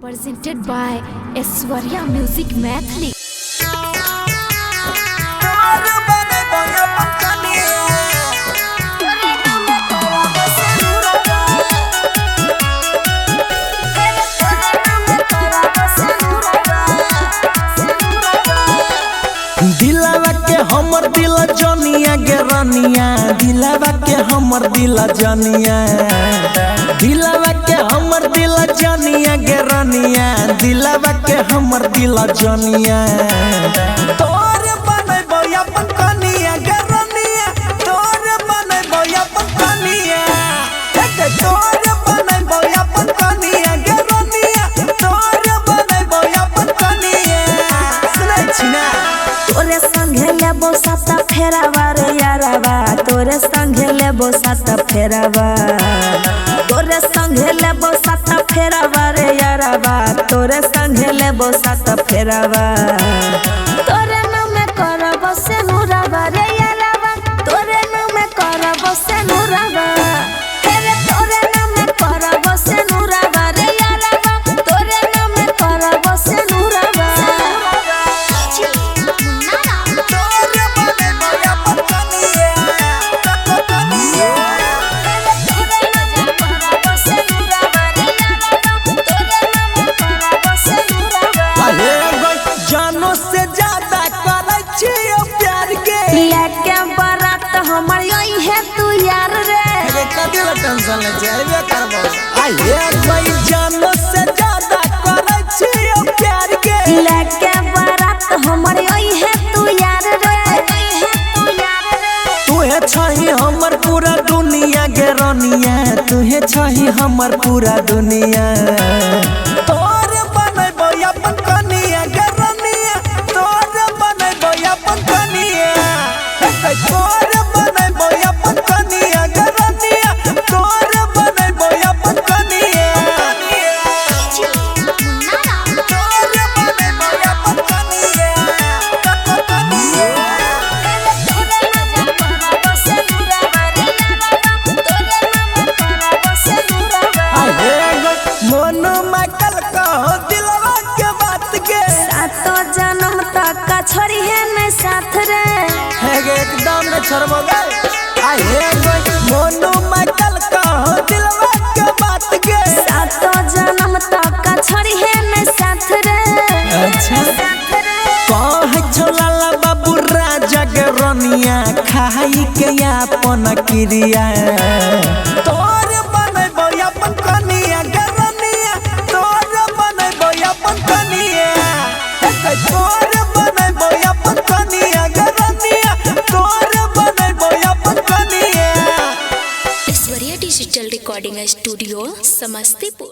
Presented by Aishwarya Music Mathli. दिलावा के हमर दिल जनिया गे रनिया, दिलावा के हमर दिल जनिया, दिलावा के हमर दिल जनिया गे रनिया, दिलावा के हमर दिल जनिया। तोरे बनैबो अपन कनिया गे रनिया, तोरे बनैबो अपन कनिया, तोरे बनैबो अपन कनिया गे रनिया, तोरे बनैबो अपन कनिया। सुनै छी ना तोरे संगे लेबो सात फेरावा रे यारावा, तोरे संगे लेबो सात फेरावा, तोरे संगे लेबो सात फेरावा रे यारावा, तोरे संगे लेबो सात फेरावा। तोरे नाम करबो से नुरावा रे यारावा, तोरे नाम करबो से नुरावा, रे तोरे नाम करबो से नुरावा रे यारावा, तोरे नाम करबो से नुरावा। जानो से ज्यादा करे छियो प्यार के, लेके बारात हमर यही है तू यार रे, कदिला टेंशन ले जेबे करबो। आये भाई जानो से ज्यादा करे छियो प्यार के, लेके बारात हमर यही है तू यार रे, तूहे छही हमर पूरा दुनिया गे रनिया, तूहे छही हमर पूरा दुनिया। तोरे बनैबो अपन कनिया गे रनिया, तोरे बनैबो अपन कनिया, तोरे बनैबो अपन कनिया गे रनिया, तोरे बनैबो अपन कनिया, तोरे बनैबो अपन कनिया। मोनो माइकल कहो दिलवा के बात के, सातो जन्म तक का छोड़ी है मैं साथ रे, एकदम न छोड़बो गे। आये मोनो माइकल कहो दिलवा के बात के, सातो जन्म तक का छोड़ी है मैं साथ रे। अच्छा कहे छोलाला बाबू राजा गे रनिया, खाई के अपन क्रिया। तोरे बनैबो अपन कनिया गे रनिया, तोरे बनैबो अपन कनिया, तोरे बनैबो अपन कनिया गे रनिया, तोरे बनैबो अपन कनिया। Aishwarya Digital Recording Studio, Samastipur.